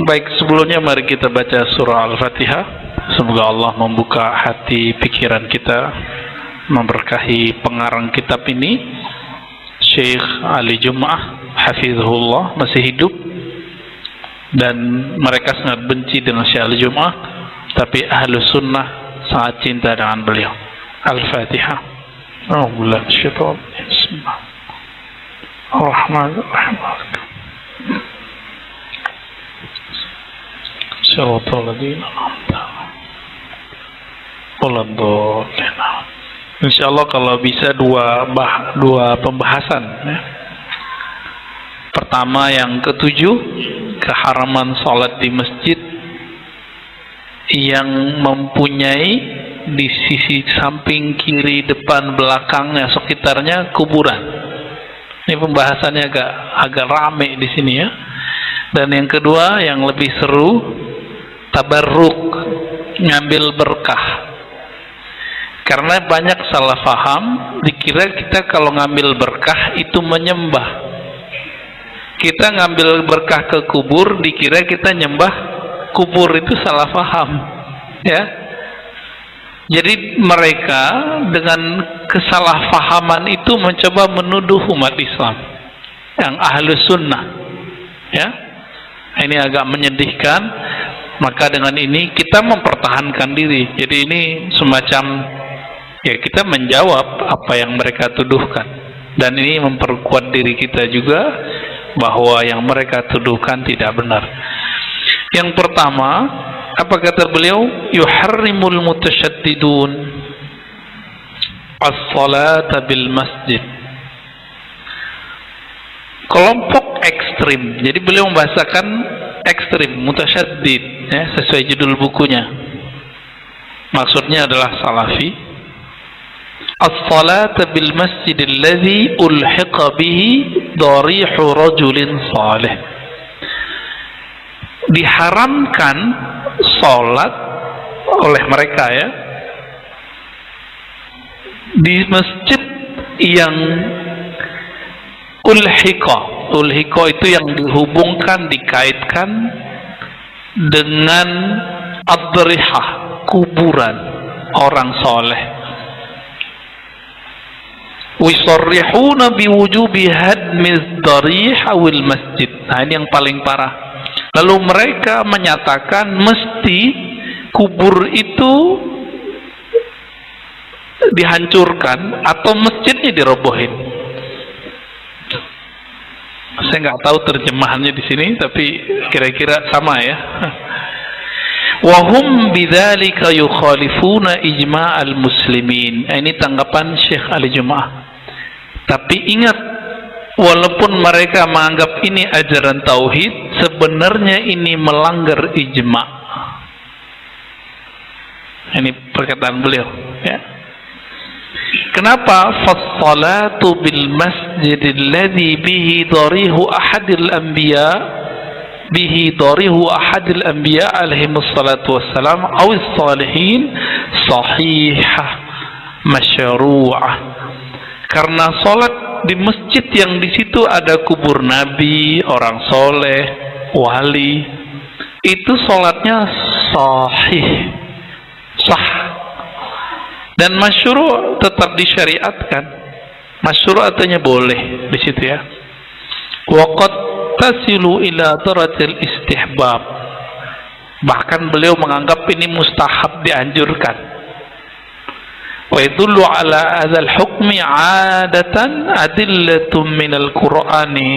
Baik, sebelumnya mari kita baca surah Al-Fatihah. Semoga Allah membuka hati pikiran kita, memberkahi pengarang kitab ini, Syekh Ali Jum'ah hafizahullah, masih hidup, dan mereka sangat benci dengan Syekh Ali Jum'ah, tapi Ahlus Sunnah sangat cinta dengan beliau. Al-Fatihah. A'udzubillahi minasyaitonir rajim. Bismillahirrahmanirrahim. Insyaallah kalau bisa dua pembahasan ya. Pertama yang ketujuh, keharaman sholat di masjid yang mempunyai di sisi samping, kiri, depan, belakangnya, sekitarnya kuburan. Ini pembahasannya agak rame di sini ya. Dan yang kedua yang lebih seru, tabarruk, ngambil berkah. Karena banyak salah paham, dikira kita kalau ngambil berkah itu menyembah. Kita ngambil berkah ke kubur, dikira kita nyembah kubur, itu salah paham. Ya. Jadi mereka dengan kesalahpahaman itu mencoba menuduh umat Islam yang Ahlus Sunnah. Ya. Ini agak menyedihkan. Maka dengan ini kita mempertahankan diri. Jadi ini semacam ya, kita menjawab apa yang mereka tuduhkan, dan ini memperkuat diri kita juga bahwa yang mereka tuduhkan tidak benar. Yang pertama, apa kata beliau? Yuharrimul mutasyaddidun as-salata bil masjid. Kelompok ekstrim. Jadi beliau membahasakan ekstrim, mutasyaddid ya, sesuai judul bukunya. Maksudnya adalah salafi. As-salata bil masjid alladhi ulhiqa bihi darihu rajulin salih. Diharamkan salat oleh mereka ya di masjid yang ulhiqa itu yang dihubungkan, dikaitkan dengan ad-darihah, kuburan orang soleh. Wisarrihuna biwujubi hadmiz darih awil masjid. Nah, ini yang paling parah. Lalu mereka menyatakan mesti kubur itu dihancurkan atau masjidnya dirobohin. Saya nggak tahu terjemahannya di sini, tapi kira-kira sama ya. Wahum bidzalika yukhalifuna ijma'al muslimin. Ini tanggapan Syekh Ali Jum'ah. Tapi ingat, walaupun mereka menganggap ini ajaran tauhid, sebenarnya ini melanggar ijma'. Ini perkataan beliau ya. Kenapa? Fassalatu bil masjidil ladzi bihi darihu ahadil anbiya, bihi darihu ahadil anbiya alaihi wassalatu wassalam awis salihin sahihah masyru'ah. Karena salat di masjid yang di situ ada kubur nabi, orang soleh, wali, itu salatnya sahih, sah. Dan masyru' tetap disyariatkan. Masyru' artinya boleh di situ ya. Waqad tasilu ila darajatil istihbab. Bahkan beliau menganggap ini mustahab, dianjurkan. Wa yadullu ala hadzal hukmi 'adatan adillatun minal Qur'ani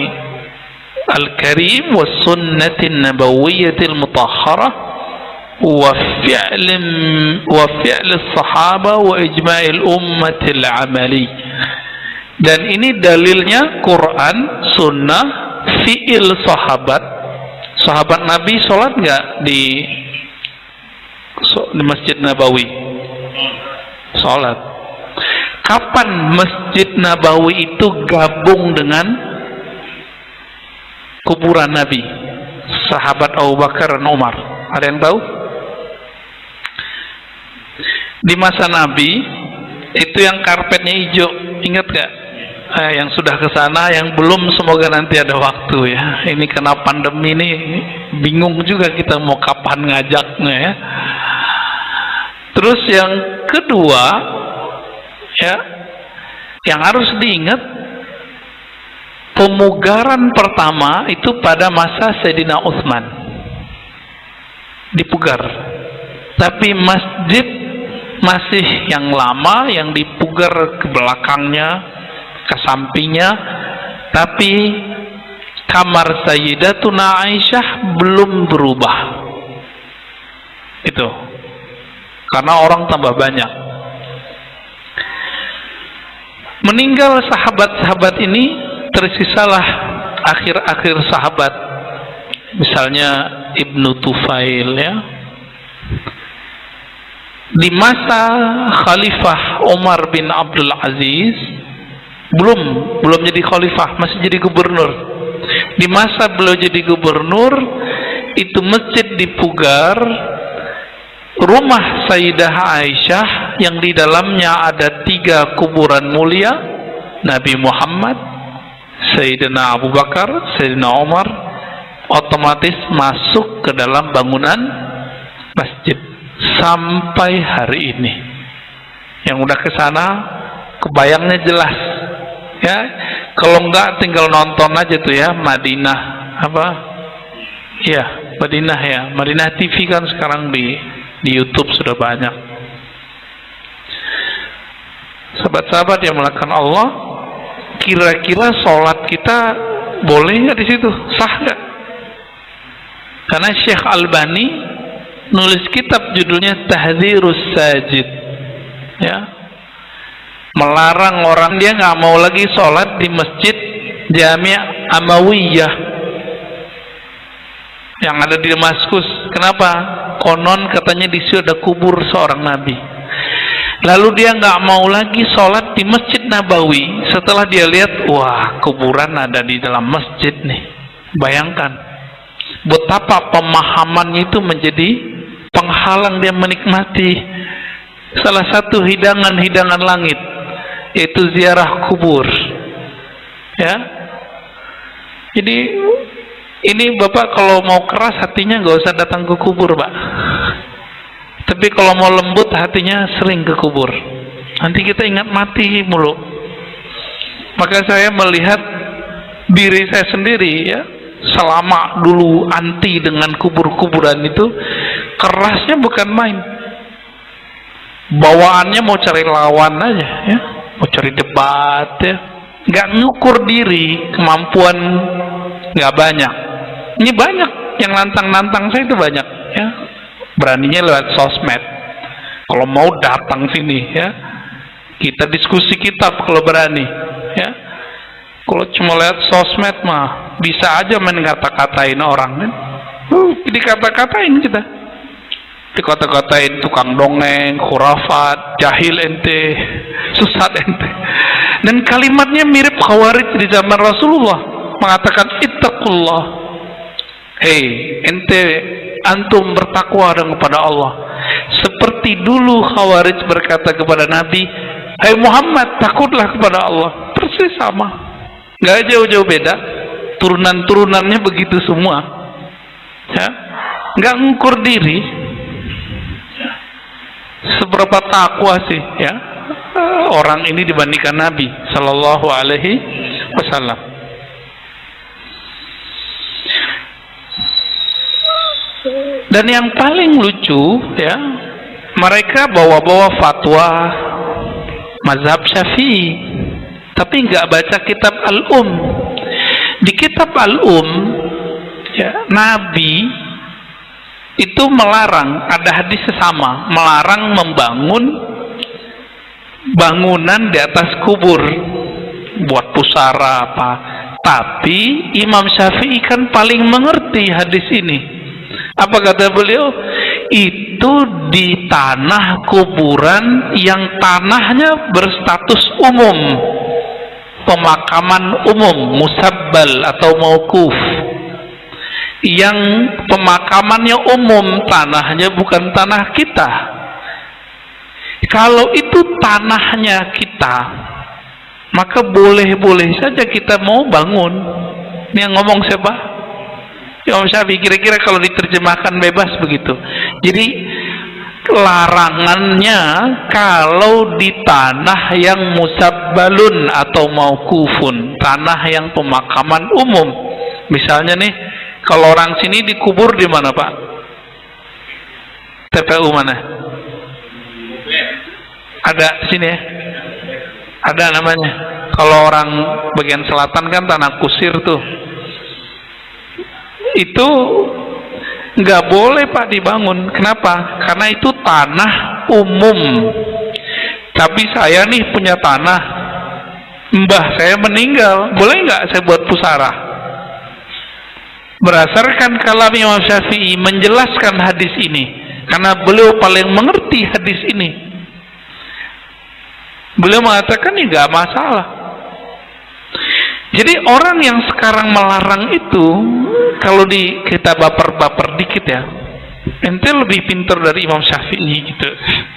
al-Karim was sunnatin nabawiyyatil mutahharah wa fi'l as-sahaba wa ijma'il ummatil 'amali. Dan ini dalilnya Quran, sunnah, fi'il sahabat. Sahabat Nabi sholat nggak di Masjid Nabawi? Sholat. Kapan Masjid Nabawi itu gabung dengan kuburan Nabi? Sahabat Abu Bakar dan Umar. Ada yang tahu? Di masa Nabi itu yang karpetnya hijau, ingat gak? yang sudah ke sana, yang belum semoga nanti ada waktu ya. Ini karena pandemi ini bingung juga kita mau kapan ngajaknya ya. Terus yang kedua ya, yang harus diingat, pemugaran pertama itu pada masa Sayyidina Utsman dipugar, tapi masjid masih yang lama yang dipugar ke belakangnya, ke sampingnya, tapi kamar Sayyidatuna Aisyah belum berubah. Itu karena orang tambah banyak. Meninggal sahabat-sahabat ini, tersisalah akhir-akhir sahabat, misalnya Ibnu Tufail ya. Di masa Khalifah Umar bin Abdul Aziz belum jadi khalifah, masih jadi gubernur. Di masa beliau jadi gubernur, itu masjid dipugar, rumah Sayyidah Aisyah yang di dalamnya ada 3 kuburan mulia, Nabi Muhammad, Sayyidina Abu Bakar, Sayyidina Umar, otomatis masuk ke dalam bangunan masjid sampai hari ini. Yang udah ke sana kebayangnya jelas ya. Kalau enggak tinggal nonton aja tuh ya, Madinah apa ya, Madinah ya, Madinah TV kan sekarang di YouTube sudah banyak. Sahabat-sahabat yang melakukan Allah, kira-kira sholat kita boleh nggak di situ, sah nggak? Karena Syekh Albani nulis kitab judulnya Tahdzirus Sajid ya, melarang orang, dia nggak mau lagi sholat di masjid Jami' Amawiyah yang ada di Damaskus. Kenapa? Konon katanya di situ ada kubur seorang nabi. Lalu dia nggak mau lagi sholat di Masjid Nabawi setelah dia lihat, wah, kuburan ada di dalam masjid nih. Bayangkan betapa pemahamannya itu menjadi penghalang dia menikmati salah satu hidangan-hidangan langit, yaitu ziarah kubur ya. Jadi ini Bapak kalau mau keras hatinya nggak usah datang ke kubur, Pak. Tapi kalau mau lembut hatinya sering ke kubur. Nanti kita ingat mati mulu. Maka saya melihat diri saya sendiri ya, selama dulu anti dengan kubur-kuburan itu, kerasnya bukan main. Bawaannya mau cari lawan aja ya, mau cari debat ya. Nggak ngukur diri, kemampuan nggak banyak. Ini banyak yang nantang-nantang saya itu banyak ya. Beraninya lewat sosmed. Kalau mau datang sini ya, kita diskusi kitab kalau berani ya. Kalau cuma lewat sosmed mah bisa aja main kata-katain orang kan. Dikata-katain kita. Dikata-katain tukang dongeng, khurafat, jahil ente, sesat ente. Dan kalimatnya mirip Khawarij di zaman Rasulullah, mengatakan ittaqullah. Hei, ente antum bertakwa kepada Allah. Seperti dulu Khawarij berkata kepada Nabi, hai Muhammad, takutlah kepada Allah. Persis sama, nggak jauh-jauh beda. Turunan-turunannya begitu semua ya, nggak ngukur diri ya. Seberapa takwa sih ya orang ini dibandingkan Nabi Sallallahu Alaihi Wasallam. Dan yang paling lucu ya, mereka bawa-bawa fatwa mazhab Syafi'i, tapi nggak baca kitab Al-Um. Di kitab Al-Um ya, Nabi itu melarang, ada hadis sesama, melarang membangun bangunan di atas kubur buat pusara apa. Tapi Imam Syafi'i kan paling mengerti hadis ini. Apa kata beliau? Itu di tanah kuburan yang tanahnya berstatus umum, pemakaman umum, musabbal atau mauquf, yang pemakamannya umum, tanahnya bukan tanah kita. Kalau itu tanahnya kita, maka boleh-boleh saja kita mau bangun. Ini yang ngomong siapa? Imam Syafi'i. Kira-kira kalau diterjemahkan bebas begitu. Jadi larangannya kalau di tanah yang musabbalun atau mauqufun, tanah yang pemakaman umum. Misalnya nih, kalau orang sini dikubur di mana, Pak? TPU mana? Ada di sini ya? Ada namanya. Kalau orang bagian selatan kan tanah kusir tuh. Itu nggak boleh, Pak, dibangun. Kenapa? Karena itu tanah umum. Tapi saya nih punya tanah, mbah saya meninggal, boleh nggak saya buat pusara? Berdasarkan kalam Imam Syafi'i menjelaskan hadis ini, karena beliau paling mengerti hadis ini, beliau mengatakan ini nggak masalah. Jadi orang yang sekarang melarang itu, kalau kita baper-baper dikit ya, ente lebih pintar dari Imam Syafi'i gitu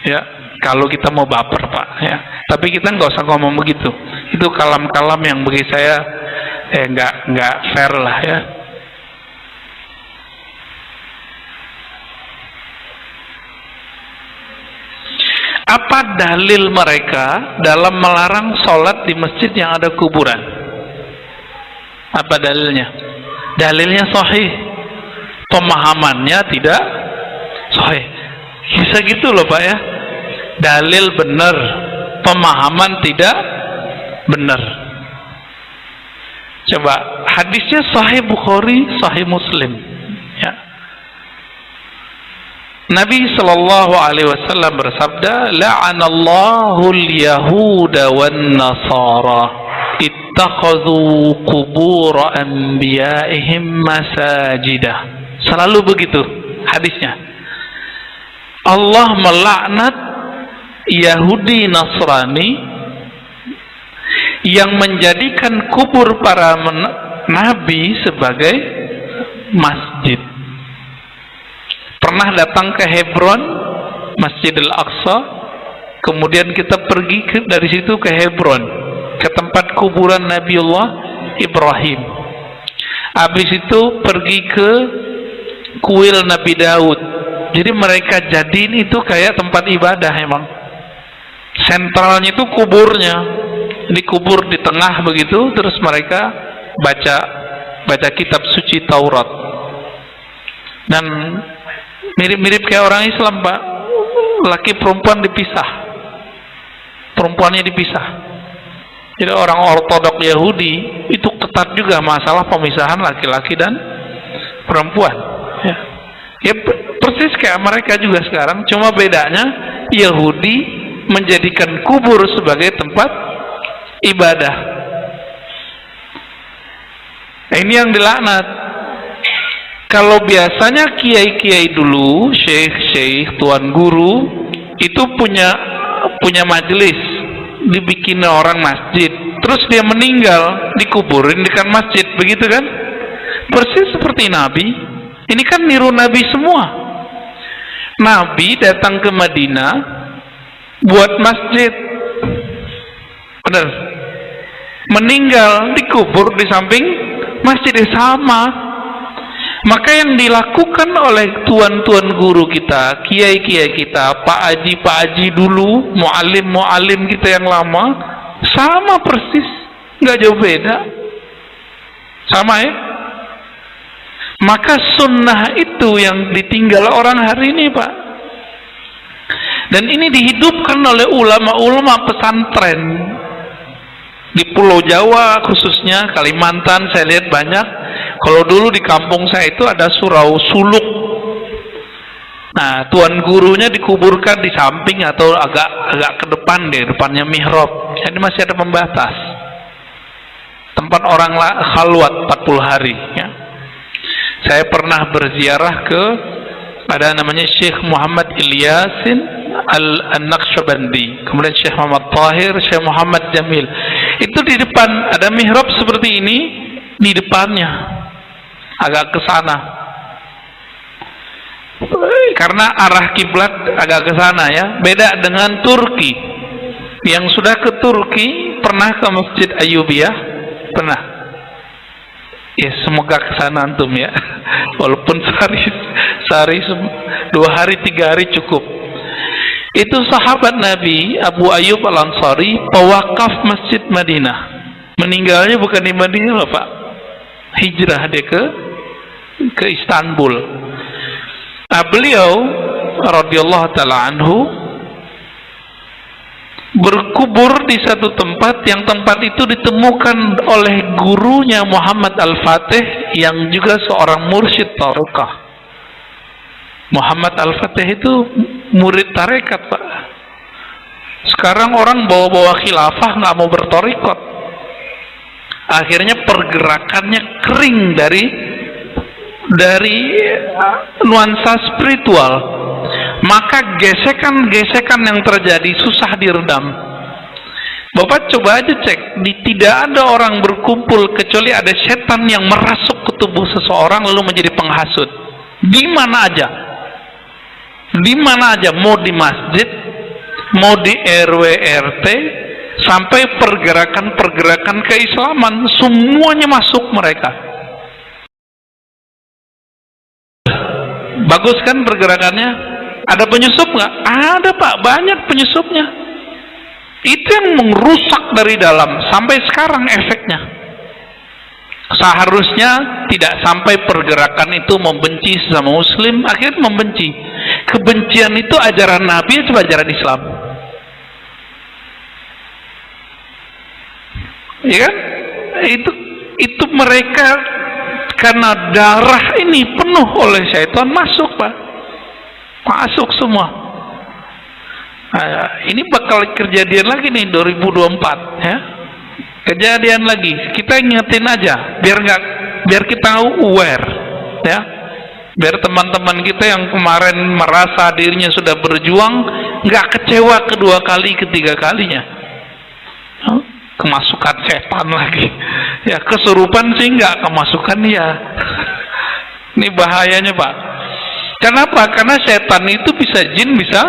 ya, kalau kita mau baper, Pak ya. Tapi kita nggak usah ngomong begitu. Itu kalam-kalam yang bagi saya nggak fair lah ya. Apa dalil mereka dalam melarang sholat di masjid yang ada kuburan? Apa dalilnya? Dalilnya sahih, pemahamannya tidak sahih. Bisa gitu loh, Pak ya. Dalil benar, pemahaman tidak benar. Coba hadisnya sahih Bukhari, sahih Muslim ya. Nabi sallallahu alaihi wasallam bersabda, la'anallahu al-yahuda wan nasara ittakhadhu qubur anbiya'ihim masajidah. Selalu begitu hadisnya. Allah melaknat Yahudi Nasrani yang menjadikan kubur para nabi sebagai masjid. Pernah datang ke Hebron, Masjidil Aqsa, kemudian kita pergi dari situ ke Hebron, ke tempat kuburan Nabiullah Ibrahim. Habis itu pergi ke kuil Nabi Daud. Jadi mereka jadiin itu kayak tempat ibadah emang. Sentralnya itu kuburnya, dikubur di tengah begitu, terus mereka baca kitab suci Taurat. Dan mirip-mirip kayak orang Islam, Pak. Laki perempuan dipisah, perempuannya dipisah. Jadi orang ortodok Yahudi itu ketat juga masalah pemisahan laki-laki dan perempuan ya persis kayak mereka juga sekarang, cuma bedanya Yahudi menjadikan kubur sebagai tempat ibadah. Nah, ini yang dilaknat. Kalau biasanya kiai-kiai dulu, syekh-syekh, tuan guru itu punya majelis, dibikin orang masjid, terus dia meninggal dikuburin di kan masjid, begitu kan? Persis seperti Nabi. Ini kan niru Nabi semua. Nabi datang ke Madinah buat masjid, benar? Meninggal dikubur di samping masjid, sama. Maka yang dilakukan oleh tuan-tuan guru kita, kiai-kiai kita, Pak Haji dulu, mu'alim kita yang lama, sama persis, nggak jauh beda, sama ya. Maka sunnah itu yang ditinggal orang hari ini, Pak. Dan ini dihidupkan oleh ulama-ulama pesantren di Pulau Jawa, khususnya Kalimantan. Saya lihat banyak. Kalau dulu di kampung saya itu ada surau suluk. Nah, tuan gurunya dikuburkan di samping atau agak ke depan deh, depannya mihrab. Jadi masih ada pembatas. Tempat orang khalwat 40 hari ya. Saya pernah berziarah ke ada namanya Syekh Muhammad Ilyasin Al-Naqsyabandi, kemudian Syekh Muhammad Tahir, Syekh Muhammad Jamil. Itu di depan ada mihrab seperti ini, di depannya agak ke sana. Karena arah kiblat agak ke sana ya. Beda dengan Turki. Yang sudah ke Turki pernah ke Masjid Ayyubiyah? Pernah? Ya, semoga kesana antum ya. Walaupun sehari 2 hari 3 hari cukup. Itu sahabat Nabi Abu Ayyub Al-Ansari, pewakaf Masjid Madinah. Meninggalnya bukan di Madinah, Pak. Hijrah dia ke Istanbul. Nah, beliau radhiyallahu taala anhu berkubur di satu tempat, yang tempat itu ditemukan oleh gurunya Muhammad Al-Fatih yang juga seorang mursyid tarekah. Muhammad Al-Fatih itu murid tarekat, Pak. Sekarang orang bawa-bawa khilafah nggak mau bertarekat. Akhirnya pergerakannya kering dari nuansa spiritual. Maka gesekan-gesekan yang terjadi susah diredam. Bapak coba aja cek, tidak ada orang berkumpul kecuali ada setan yang merasuk ke tubuh seseorang lalu menjadi penghasut. Di mana aja, mau di masjid, mau di RW RT, sampai pergerakan-pergerakan keislaman, semuanya masuk mereka. Bagus kan pergerakannya? Ada penyusup nggak? Ada, Pak, banyak penyusupnya. Itu yang merusak dari dalam sampai sekarang efeknya. Seharusnya tidak sampai pergerakan itu membenci sesama muslim, akhirnya membenci. Kebencian itu ajaran Nabi atau ajaran Islam? Ya kan? Itu mereka karena darah ini penuh oleh syaitan masuk, Pak. Masuk semua. Nah, ini bakal kejadian lagi nih 2024 ya. Kejadian lagi. Kita ingetin aja biar kita aware ya. Biar teman-teman kita yang kemarin merasa dirinya sudah berjuang nggak kecewa kedua kali, ketiga kalinya. Kemasukan setan lagi. Ya, kesurupan sih nggak, kemasukan ya. Ini bahayanya, Pak. Kenapa? Karena setan itu bisa jin, bisa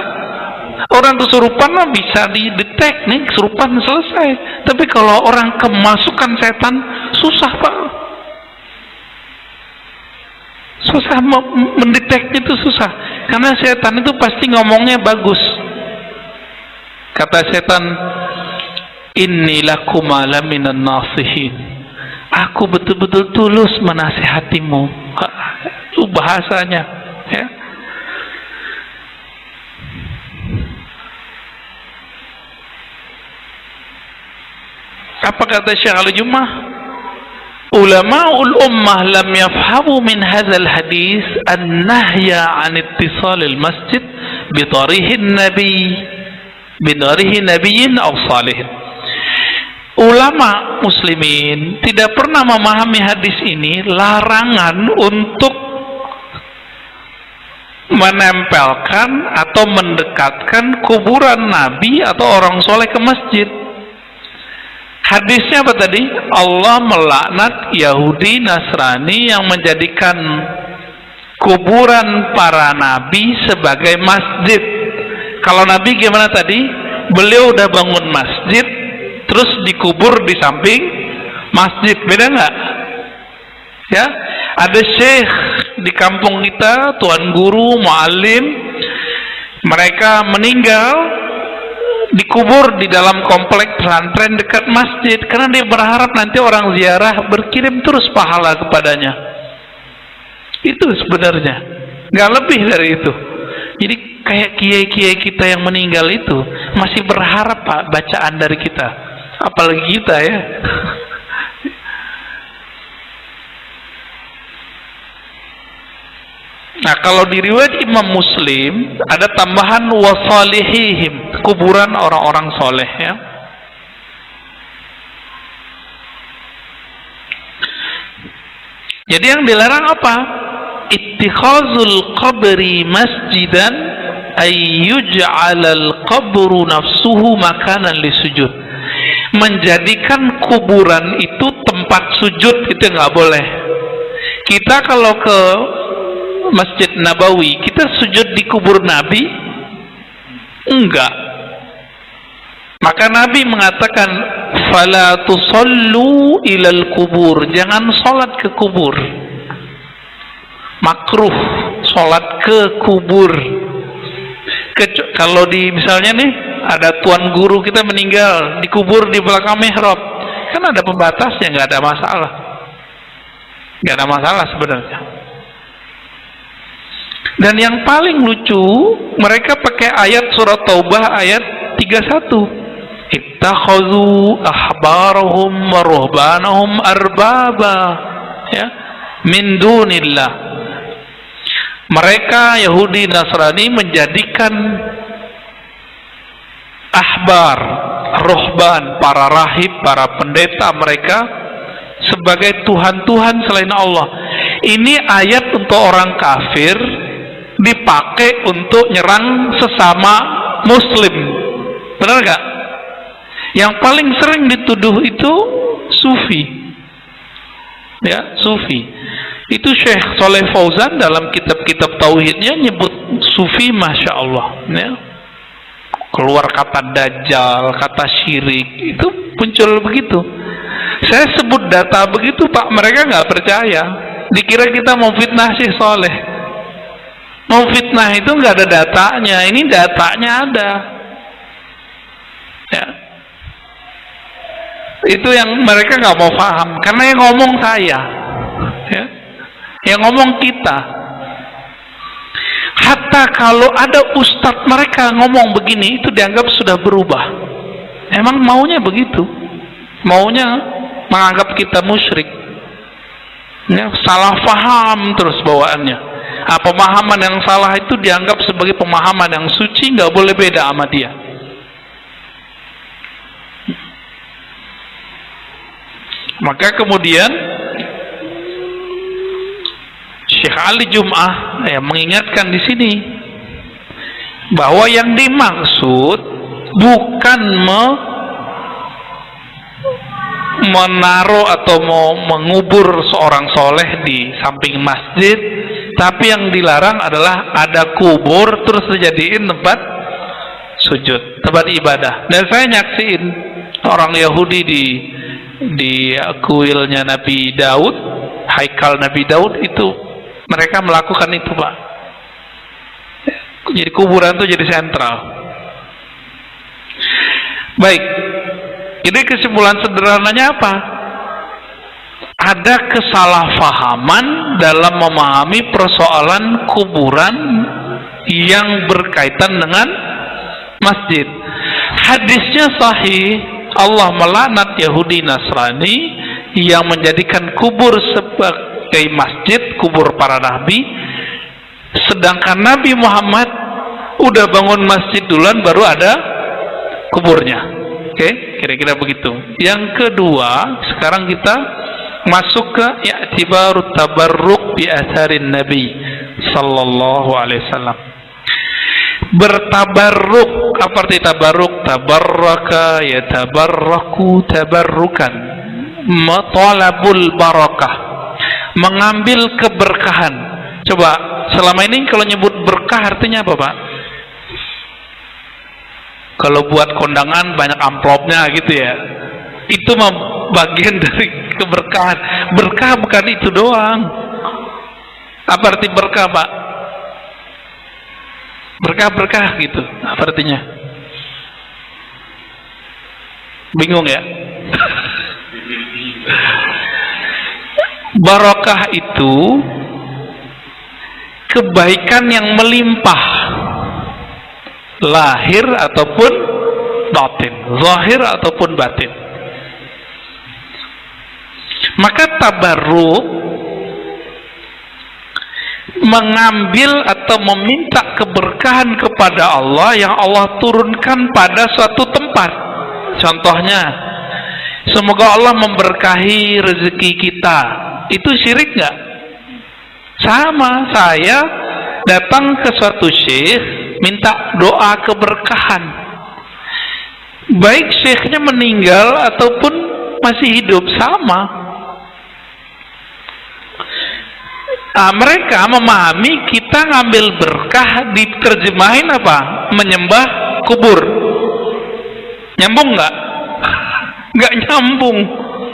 orang kesurupan mah bisa didetek nih, kesurupan selesai. Tapi kalau orang kemasukan setan susah, Pak. Susah mendeteknya, itu susah. Karena setan itu pasti ngomongnya bagus. Kata setan, inni lakum minan nasihin. Aku betul-betul tulus menasihatimu. Itu bahasanya. Ya. Apa kata Syekh Al-Jummah? Ulama'ul ummah lam yafhamu min hadzal hadis an-nahya an ittisalil masjid bi tarihin nabiyyin aw salihin. Ulama muslimin tidak pernah memahami hadis ini larangan untuk menempelkan atau mendekatkan kuburan Nabi atau orang soleh ke masjid. Hadisnya apa tadi? Allah melaknat Yahudi Nasrani yang menjadikan kuburan para nabi sebagai masjid. Kalau Nabi gimana tadi? Beliau udah bangun masjid terus dikubur di samping masjid. Beda nggak? Ya, ada syekh di kampung kita, tuan guru, muallim, mereka meninggal dikubur di dalam komplek pesantren dekat masjid karena dia berharap nanti orang ziarah berkirim terus pahala kepadanya. Itu sebenarnya nggak lebih dari itu. Jadi kayak kiai-kiai kita yang meninggal itu masih berharap, Pak, bacaan dari kita, apalagi kita ya. Nah, kalau di riwayat Imam Muslim ada tambahan wasalihihim, kuburan orang-orang soleh ya. Jadi yang dilarang apa? Ittikhazul qabri masjidan ay yuj'alal qabru nafsuhu makanan lisujud. Menjadikan kuburan itu tempat sujud itu nggak boleh. Kita kalau ke Masjid Nabawi, kita sujud di kubur Nabi? Enggak. Maka Nabi mengatakan, fala tusallu ilal kubur, jangan sholat ke kubur. Makruh sholat ke kubur. Kalau di misalnya nih ada tuan guru kita meninggal dikubur di belakang mihrab, kan ada pembatasnya, nggak ada masalah. Nggak ada masalah sebenarnya. Dan yang paling lucu, mereka pakai ayat surat Taubah ayat 31. Ittakhadhu ahbarahum wa ruhbanahum arbaba, ya, min dunillah. Mereka Yahudi Nasrani menjadikan ahbar, ruhban, para rahib, para pendeta mereka sebagai Tuhan-Tuhan selain Allah. Ini ayat untuk orang kafir dipakai untuk nyerang sesama muslim. Benar gak? Yang paling sering dituduh itu sufi, ya, sufi. Itu Syekh Saleh Fauzan dalam kitab-kitab tauhidnya nyebut sufi, masya Allah, ya. Keluar kata dajjal, kata syirik, itu muncul begitu. Saya sebut data begitu, Pak, mereka nggak percaya. Dikira kita mau fitnah Syekh Saleh. Mau fitnah itu nggak ada datanya, ini datanya ada. Ya. Itu yang mereka nggak mau paham, karena yang ngomong saya, ya, yang ngomong kita. Hatta kalau ada ustadz mereka ngomong begini, itu dianggap sudah berubah. Emang maunya begitu, maunya menganggap kita musyrik, ya, salah paham terus bawaannya. Pemahaman yang salah itu dianggap sebagai pemahaman yang suci, nggak boleh beda sama dia. Maka kemudian Syekh Ali Jum'ah mengingatkan di sini bahwa yang dimaksud bukan menaruh atau mau mengubur seorang soleh di samping masjid, tapi yang dilarang adalah ada kubur terus dijadiin tempat sujud, tempat ibadah. Dan saya nyaksiin orang Yahudi di kuilnya Nabi Daud, haikal Nabi Daud itu, mereka melakukan itu, Pak. Jadi kuburan itu jadi sentral. Baik, jadi kesimpulan sederhananya apa? Ada kesalahpahaman dalam memahami persoalan kuburan yang berkaitan dengan masjid. Hadisnya sahih, Allah melaknat Yahudi Nasrani yang menjadikan kubur sebagai masjid, kubur para nabi, sedangkan Nabi Muhammad udah bangun masjid duluan baru ada kuburnya. Oke, kira-kira begitu. Yang kedua, sekarang kita masuk ke i'tibarut tabarruk bi atharin Nabi sallallahu alaihi wasallam. Bertabarruk, apa arti tabarruk? Tabarraka yatabarraku tabarrukan, matalabul barakah, mengambil keberkahan. Coba, selama ini kalau nyebut berkah artinya apa, Pak? Kalau buat kondangan banyak amplopnya gitu ya, itu mah bagian dari keberkahan. Berkah bukan itu doang. Apa arti berkah, Pak? Berkah-berkah gitu, apa artinya? Bingung ya? Barakah itu kebaikan yang melimpah, lahir ataupun batin, zahir ataupun batin. Maka tabarruk mengambil atau meminta keberkahan kepada Allah yang Allah turunkan pada suatu tempat. Contohnya, semoga Allah memberkahi rezeki kita. Itu syirik nggak? Sama, saya datang ke suatu syekh minta doa keberkahan, baik syekhnya meninggal ataupun masih hidup, sama. Mereka memahami kita ngambil berkah diterjemahin apa? Menyembah kubur. Nyambung nggak? nggak nyambung,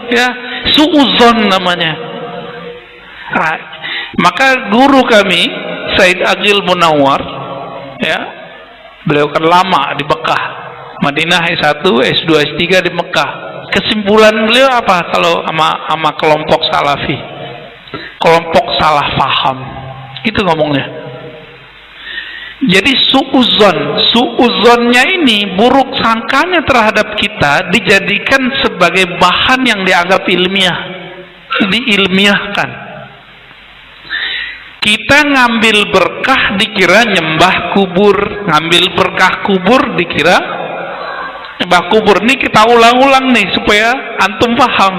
ya, suuzon namanya. Nah, maka guru kami Said Agil Munawar, ya, beliau kan lama di Mekah, Madinah S1, S2, S3 di Mekah. Kesimpulan beliau apa kalau sama kelompok salafi? Kelompok salah paham. Itu ngomongnya. Jadi suuzonnya ini, buruk sangkanya terhadap kita dijadikan sebagai bahan yang dianggap ilmiah, diilmiahkan. Kita ngambil berkah dikira nyembah kubur, ngambil berkah kubur dikira nyembah kubur. Ini kita ulang-ulang nih supaya antum paham.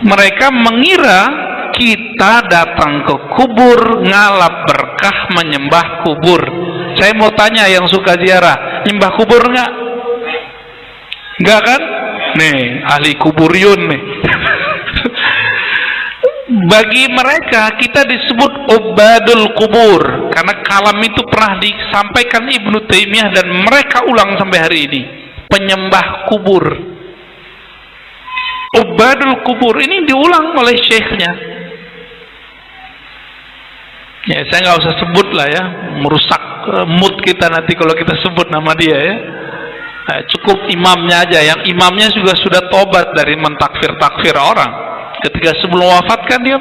Mereka mengira kita datang ke kubur ngalap berkah menyembah kubur. Saya mau tanya yang suka ziarah, nyembah kubur nggak? Nggak kan? Nih ahli kuburiyun nih. Bagi mereka kita disebut ubadul kubur karena kalam itu pernah disampaikan Ibnu Taimiyah dan mereka ulang sampai hari ini, penyembah kubur. Ubadul kubur ini diulang oleh syekhnya. Ya, saya nggak usah sebut lah ya, merusak mood kita nanti kalau kita sebut nama dia ya. Nah, cukup imamnya aja, yang imamnya juga sudah tobat dari mentakfir-takfir orang. Ketika sebelum wafat kan dia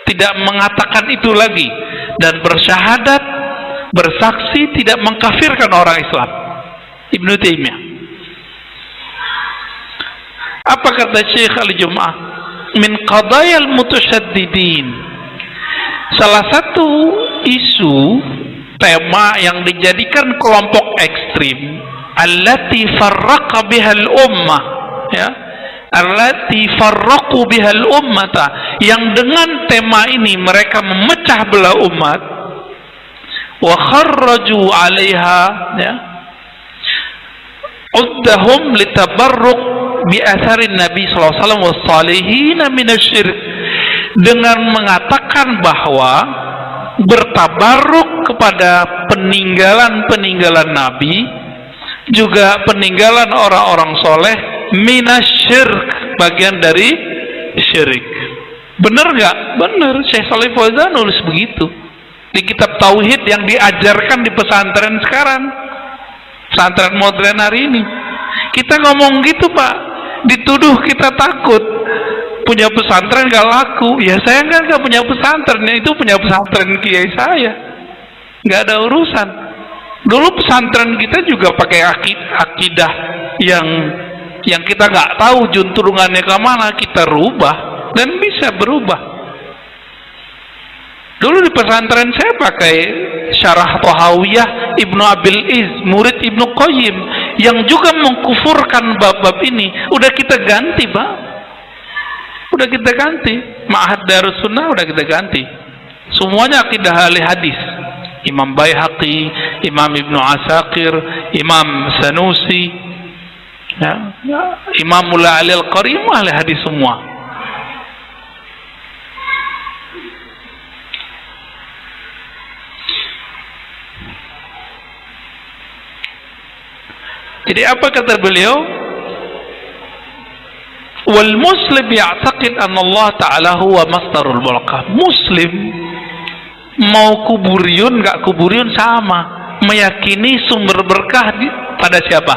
tidak mengatakan itu lagi dan bersyahadat, bersaksi tidak mengkafirkan orang Islam. Ibnu Taimiyah. Apa kata Syekh Al-Jum'ah? Min qadayal mutasyaddidin. Salah satu isu tema yang dijadikan kelompok ekstrim allati farraqa bihal ummah, ya, allati farraqu bihal ummata, yang dengan tema ini mereka memecah belah umat, wa kharraju 'alaiha, ya, uddahum litabarruk bi atharin nabi sallallahu alaihi wasallam was salihin minasyirk, dengan mengatakan bahwa bertabaruk kepada peninggalan-peninggalan Nabi, juga peninggalan orang-orang soleh, minasyirk, bagian dari syirik. Benar nggak? Benar. Syekh Shalih Fauzan nulis begitu di kitab Tauhid yang diajarkan di pesantren sekarang, pesantren modern hari ini. Kita ngomong gitu Pak, dituduh kita takut. Punya pesantren gak laku. Ya saya kan gak punya pesantren, itu punya pesantren kiai saya, gak ada urusan. Dulu pesantren kita juga pakai akidah yang kita gak tahu junturungannya ke mana, kita rubah dan bisa berubah. Dulu di pesantren saya pakai Syarah Thahawiyah Ibnu Abil Iz, murid Ibnu Qayyim, yang juga mengkufurkan bab-bab ini. Udah kita ganti Pak, udah kita ganti. Ma'had Darus Sunnah udah kita ganti. Semuanya akidah ahli hadis. Imam Baihaqi, Imam Ibnu Asakir, Imam Sanusi, ya, Imam Mullah Ali Al-Qarim, ahli hadis semua. Jadi apa kata beliau? Wal muslim ya'taqid anna Allah Ta'ala huwa masdarul barakah. Muslim mau kuburiyun enggak kuburiyun sama, meyakini sumber berkah pada siapa?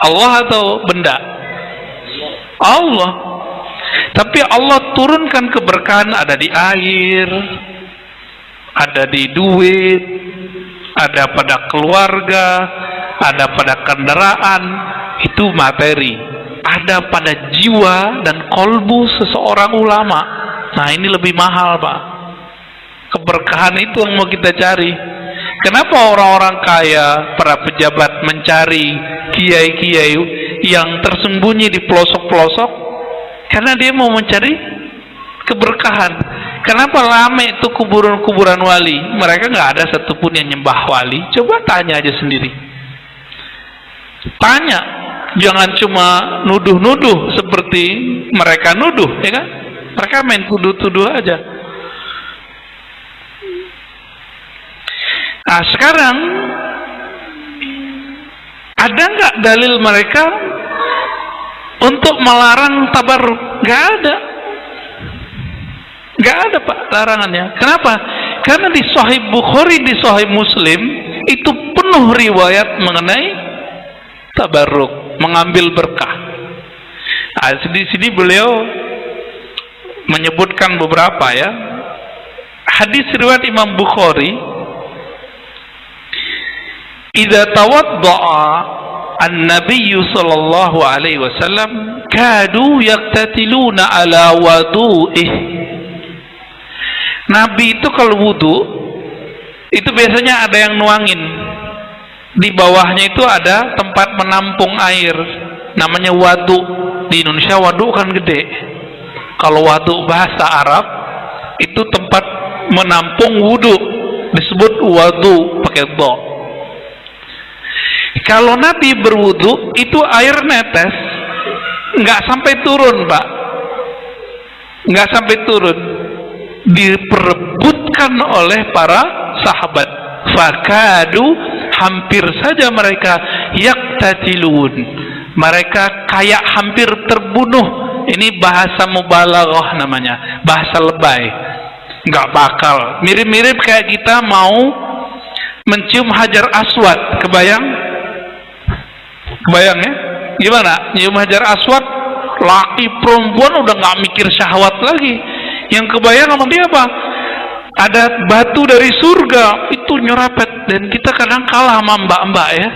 Allah atau benda? Allah. Tapi Allah turunkan keberkahan ada di air, ada di duit, ada pada keluarga, ada pada kendaraan, itu materi. Ada pada jiwa dan kolbu seseorang ulama. Nah ini lebih mahal Pak. Keberkahan itu yang mau kita cari. Kenapa orang-orang kaya, para pejabat mencari kiai-kiai yang tersembunyi di pelosok-pelosok? Karena dia mau mencari keberkahan. Kenapa lame itu kuburan-kuburan wali? Mereka nggak ada satupun yang nyembah wali. Coba tanya aja sendiri. Tanya. Jangan cuma nuduh-nuduh seperti mereka nuduh, ya kan? Mereka main tuduh-tuduh aja. Nah sekarang Ada nggak dalil mereka untuk melarang tabarruk? Nggak ada. Nggak ada Pak larangannya. Kenapa? Karena di Sahih Bukhari, di Sahih Muslim itu penuh riwayat mengenai tabarruk, mengambil berkah. Nah, di sini beliau menyebutkan beberapa ya. Hadis riwayat Imam Bukhari, "Idza tawadda'a an-nabiy sallallahu alaihi wasallam kadu yaqtatiluna ala wudu'ih." Nabi itu kalau wudu itu biasanya ada yang nuangin. Di bawahnya itu ada tempat menampung air, namanya wadu. Di Indonesia wadu kan gede. Kalau wadu bahasa Arab itu tempat menampung wudu, disebut wadu pakai dha. Kalau Nabi berwudu itu air netes, nggak sampai turun Pak, nggak sampai turun, diperebutkan oleh para sahabat. Fakadu, hampir saja mereka yaktatilun, mereka kayak hampir terbunuh. Ini bahasa mubalaghah namanya, bahasa lebay. Nggak bakal, mirip-mirip kayak kita mau mencium hajar aswad. Kebayang ya? Gimana? Nyium hajar aswad, laki perempuan udah nggak mikir syahwat lagi. Yang kebayang sama dia apa? Ada batu dari surga itu nyerapet, dan kita kadang kalah sama mbak-mbak ya.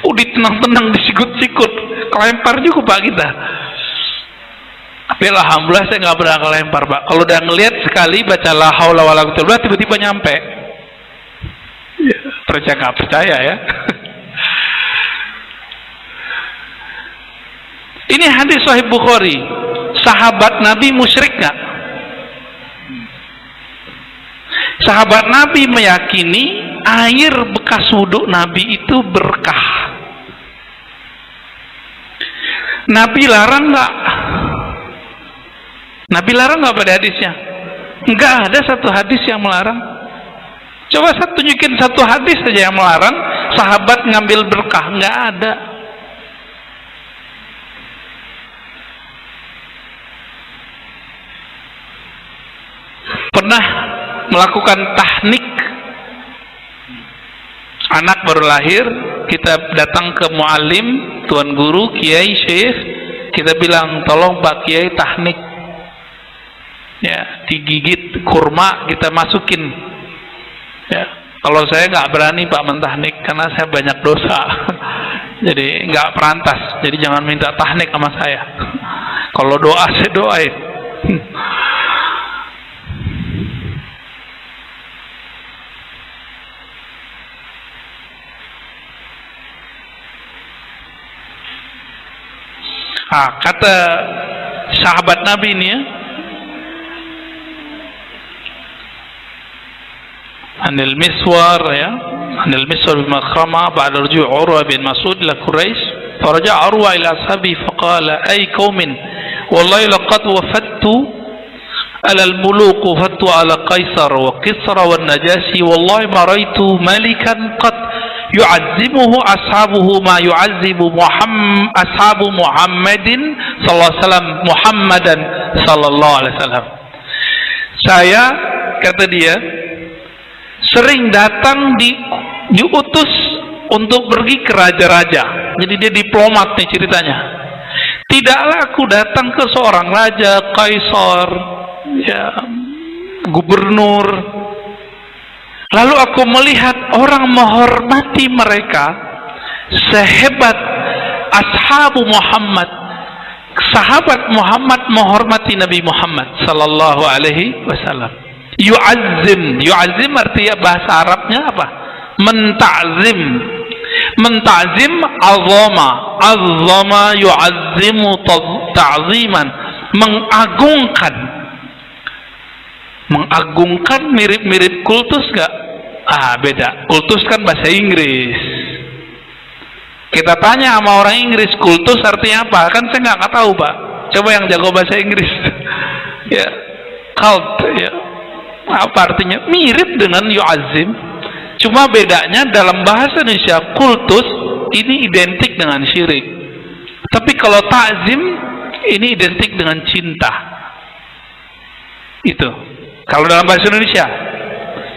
Udah tenang-tenang disikut-sikut, kelempar juga Pak kita. Tapi alhamdulillah saya nggak pernah kelempar Pak. Kalau udah ngelihat sekali baca la haula wala quwwata illa billah, tiba-tiba nyampe. Ya, percaya nggak percaya ya. Ini hadis Sahih Bukhari. Sahabat Nabi musyrik nggak? Sahabat Nabi meyakini air bekas wudhu Nabi itu berkah. Nabi larang nggak? Nabi larang nggak pada hadisnya? Nggak ada satu hadis yang melarang. Coba saya tunjukin satu hadis saja yang melarang sahabat ngambil berkah. Nggak ada. Pernah melakukan tahnik, anak baru lahir, kita datang ke muallim, tuan guru, kiai, syekh, kita bilang tolong Pak Kiai tahnik ya, digigit kurma kita masukin ya. Kalau saya nggak berani Pak mentahnik karena saya banyak dosa. Jadi nggak perantas, jadi jangan minta tahnik sama saya. Kalau doa saya doain. Kata sahabat Nabi ini ya, Anil Miswar ya, Anil Miswar bin Makhrama ba'da rujuu Urwa bin Mas'ud ila Quraisy, faraja'a Urwa ila ashabi faqala ay qaumin wallahi laqad wafattu ala al-muluq wafattu ala Qaisar wa Kisra wa Najasi wallahi ma raitu malikan qad yu'azzimuhu ashabuhu ma yu'azzibu ashabu Muhammadin sallallahu alaihi wasallam Muhammadan sallallahu alaihi wasallam. Saya, kata dia, sering datang diutus untuk pergi ke raja-raja. Jadi dia diplomat nih ceritanya. Tidaklah aku datang ke seorang raja, kaisar, ya, gubernur, lalu aku melihat orang menghormati mereka sehebat ashabu Muhammad. Sahabat Muhammad menghormati Nabi Muhammad sallallahu alaihi wasallam. Yu'azzim artinya bahasa Arabnya apa? Menta'zim. Menta'zim azama yu'azzimu ta'ziman, mengagungkan. Mengagungkan mirip-mirip kultus gak? Beda. Kultus kan bahasa Inggris. Kita tanya sama orang Inggris, kultus artinya apa? Kan saya nggak tahu Pak. Coba yang jago bahasa Inggris. Ya, cult ya. Apa artinya? Mirip dengan yu'azzim. Cuma bedanya dalam bahasa Indonesia kultus ini identik dengan syirik. Tapi kalau ta'zim, ini identik dengan cinta. Itu. Kalau dalam bahasa Indonesia,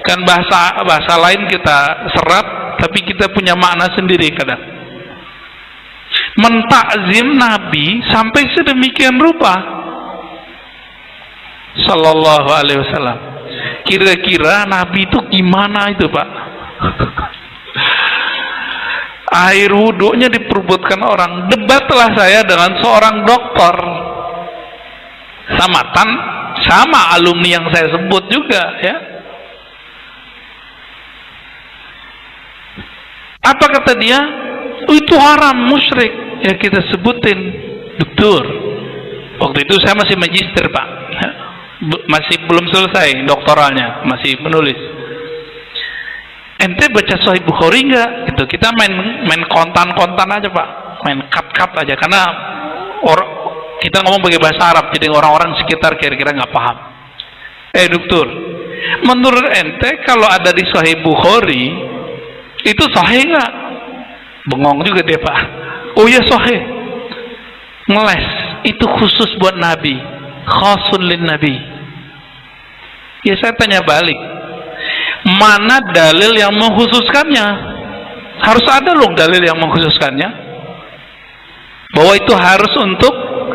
kan bahasa lain kita serap, tapi kita punya makna sendiri kadang. Mentakzim Nabi sampai sedemikian rupa, Sallallahu Alaihi Wasallam. Kira-kira Nabi itu gimana itu, Pak? Air wudhunya diperebutkan orang. Debatlah saya dengan seorang dokter sama alumni yang saya sebut juga, ya. Apa kata dia? Oh, itu haram, musyrik. Ya kita sebutin, dokter. Waktu itu saya masih magister, Pak. Masih belum selesai doktoralnya, masih menulis. Ente baca Sahih Bukhari enggak? Gitu. Kita main kontan aja, Pak. Main cut aja karena kita ngomong pakai bahasa Arab, jadi orang-orang sekitar kira-kira nggak paham. Dokter, menurut ente kalau ada di Sahih Bukhari itu sahih nggak? Bengong juga dia, Pak. Oh ya sahih. Ngeles. Itu khusus buat Nabi. Khasun lin Nabi. Ya saya tanya balik. Mana dalil yang mengkhususkannya? Harus ada loh dalil yang mengkhususkannya. Bahwa itu harus untuk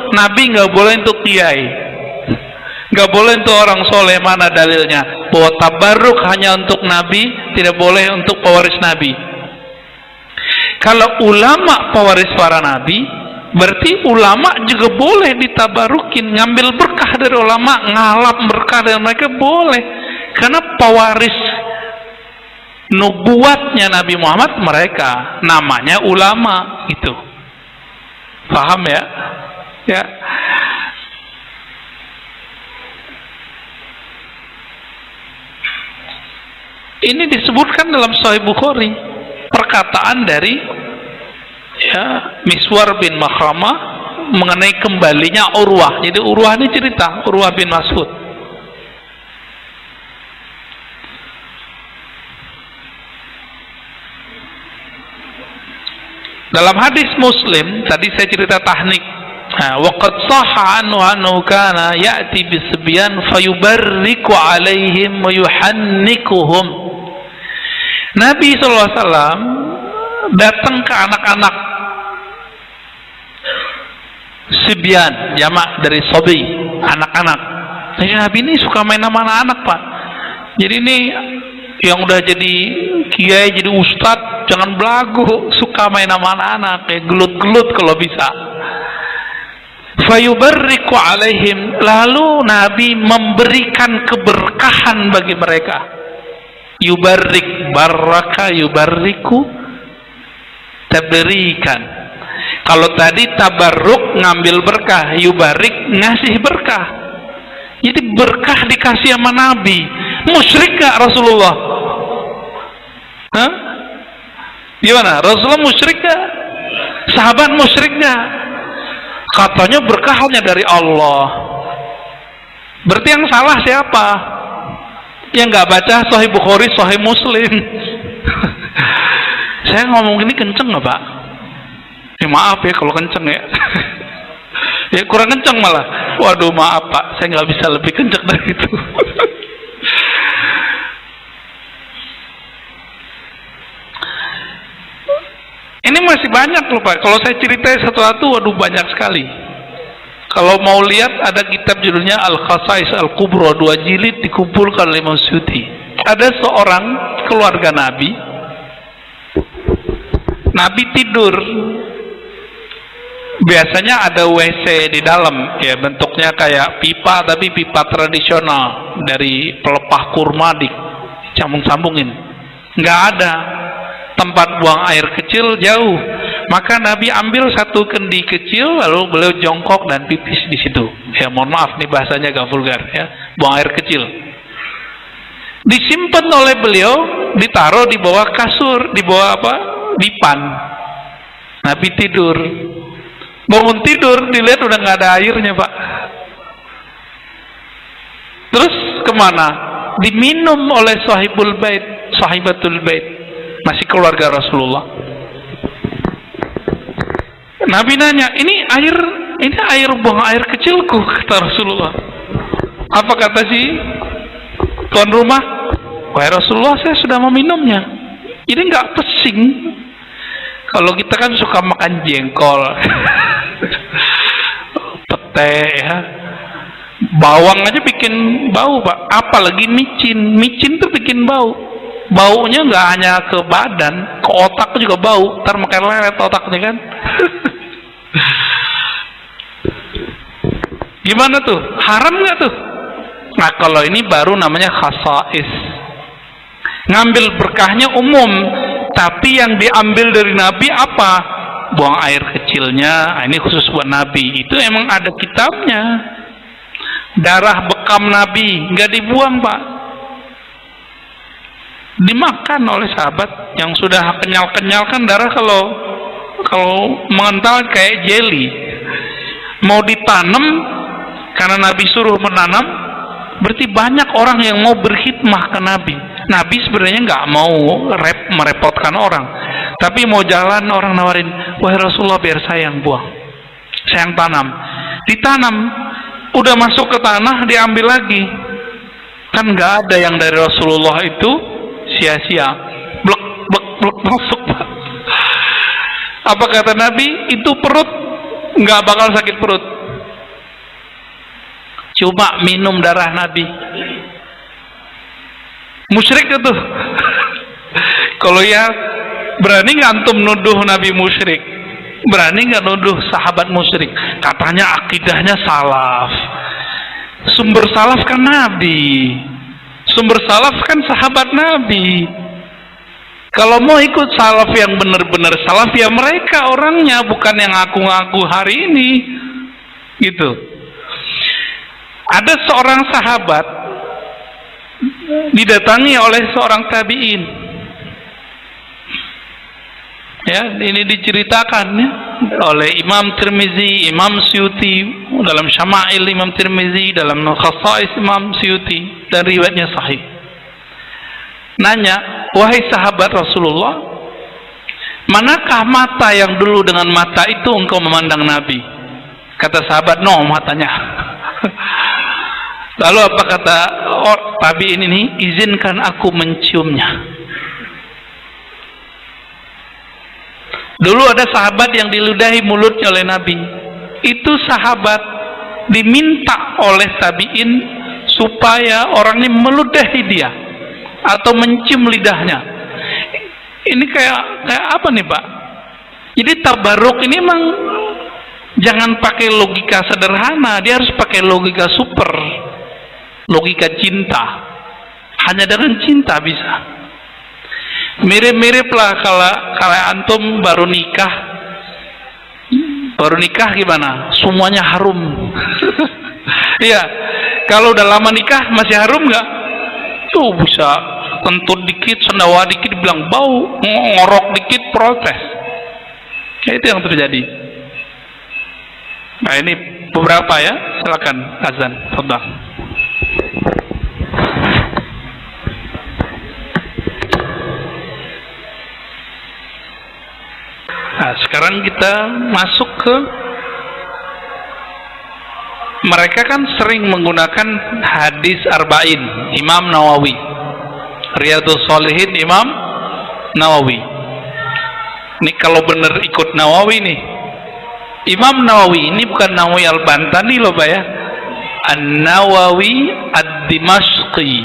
Nabi, nggak boleh untuk kiai, nggak boleh untuk orang soleh. Mana dalilnya? Bahwa tabarruk hanya untuk Nabi, tidak boleh untuk pewaris Nabi. Kalau ulama pewaris para Nabi, berarti ulama juga boleh ditabarukin, ngambil berkah dari ulama, ngalap berkah dari mereka boleh, karena pewaris nubuatnya Nabi Muhammad mereka, namanya ulama. Itu paham ya? Ya. Ini disebutkan dalam Sahih Bukhari, perkataan dari Miswar bin Makhramah mengenai kembalinya Urwah. Jadi Urwah ini cerita, Urwah bin Mas'ud. Dalam hadis Muslim tadi saya cerita tahnik. Waqad sahha anhu kana ya'ti bisbyan fayubarriku alaihim wa yuhannikuhum. Nabi SAW datang ke anak-anak sibyan, jamak dari sobi, anak-anak. Jadi Nabi ini suka main sama anak-anak, Pak. Jadi ini yang udah jadi kiai, jadi ustadz, jangan belagu, suka main sama anak-anak, kayak gelut-gelut kalau bisa. Fayubarriku alaihim, lalu Nabi memberikan keberkahan bagi mereka. Yubarrik, baraka, yubarriku, taberikan. Kalau tadi tabarruk ngambil berkah, yubarrik ngasih berkah. Jadi berkah dikasih sama Nabi. Musyrik gak Rasulullah? Hah? Gimana? Rasulullah musyrik gak? Sahabat musyrik gak? Katanya berkahnya dari Allah. Berarti yang salah siapa? Yang nggak baca Sahih Bukhari, Sahih Muslim. Saya ngomong ini kenceng nggak, Pak? Ya maaf ya kalau kenceng ya. Ya kurang kenceng malah. Waduh maaf Pak, saya nggak bisa lebih kenceng dari itu. Ini masih banyak loh Pak. Kalau saya ceritain satu-satu, waduh banyak sekali. Kalau mau lihat ada kitab judulnya Al-Khasais Al-Kubra, 2 jilid dikumpulkan oleh Imam Suyuti. Ada seorang keluarga Nabi. Nabi tidur. Biasanya ada WC di dalam, ya bentuknya kayak pipa tapi pipa tradisional dari pelepah kurma dicambung-sambungin. Nggak ada tempat buang air kecil, jauh. Maka Nabi ambil satu kendi kecil lalu beliau jongkok dan pipis di situ. Ya mohon maaf nih bahasanya agak vulgar ya, buang air kecil. Disimpan oleh beliau, ditaruh di bawah kasur, di bawah apa? Dipan. Nabi tidur. Bangun tidur dilihat udah nggak ada airnya Pak. Terus kemana? Diminum oleh sahibul bait, sahibatul bait, masih keluarga Rasulullah. Nabi nanya, ini air buang air kecilku, kata Rasulullah. Apa kata si tuan rumah? Wahai Rasulullah, saya sudah meminumnya. Ini nggak pesing. Kalau kita kan suka makan jengkol, pete ya, bawang aja bikin bau Pak. Apalagi micin tuh bikin bau. Baunya nggak hanya ke badan, ke otak juga bau. Ntar makan lelet otaknya kan. Gimana tuh? Haram nggak tuh? Nah kalau ini baru namanya khasais. Ngambil berkahnya umum, tapi yang diambil dari Nabi apa? Buang air kecilnya. Nah, ini khusus buat Nabi. Itu emang ada kitabnya. Darah bekam Nabi nggak dibuang Pak, dimakan oleh sahabat yang sudah kenyal-kenyal. Kan darah kalau mengental kayak jeli. Mau ditanam karena Nabi suruh menanam, berarti banyak orang yang mau berkhidmah ke Nabi. Nabi sebenarnya nggak mau merepotkan orang, tapi mau jalan orang nawarin, wahai Rasulullah biar saya yang buang, saya yang tanam. Ditanam, udah masuk ke tanah diambil lagi. Kan nggak ada yang dari Rasulullah itu sia-sia, blek blek blek masuk Pak. Apa kata Nabi? Itu perut nggak bakal sakit perut, cuma minum darah Nabi. Musyrik itu. Kalau ya berani nggak antum nuduh Nabi musyrik? Berani nggak nuduh sahabat musyrik? Katanya akidahnya salaf. Sumber salaf kan Nabi. Sumber salaf kan sahabat Nabi. Kalau mau ikut salaf yang benar-benar salaf ya mereka orangnya, bukan yang ngaku-ngaku hari ini. Gitu. Ada seorang sahabat didatangi oleh seorang tabi'in. Ya, ini diceritakan ya, oleh Imam Tirmizi, Imam Suyuti dalam Syama'il Imam Tirmizi, dalam Khasais Imam Suyuti, dan riwayatnya sahih. Nanya, wahai sahabat Rasulullah, manakah mata yang dulu dengan mata itu engkau memandang Nabi? Kata sahabat, no, matanya. Lalu apa kata tabi'in ini? Izinkan aku menciumnya. Dulu ada sahabat yang diludahi mulutnya oleh Nabi. Itu sahabat diminta oleh tabi'in supaya orang ini meludahi dia atau mencium lidahnya. Ini kayak apa nih Pak? Jadi tabaruk ini memang jangan pakai logika sederhana, dia harus pakai logika super. Logika cinta. Hanya dengan cinta bisa. Mirip-mirip lah kalau antum baru nikah. Baru nikah gimana? Semuanya harum. Iya. Kalau udah lama nikah masih harum nggak? Tuh bisa kentut dikit, sendawa dikit bilang bau, ngorok dikit protes. Ya, itu yang terjadi. Nah ini beberapa ya. Silakan azan. Fadhal. Nah, sekarang kita masuk ke mereka kan sering menggunakan hadis arba'in Imam Nawawi, Riyadhus Shalihin Imam Nawawi. Ini kalau benar ikut Nawawi nih, Imam Nawawi ini bukan Nawawi Al-Bantani loh Pak ya, An-Nawawi Ad-Dimashqi,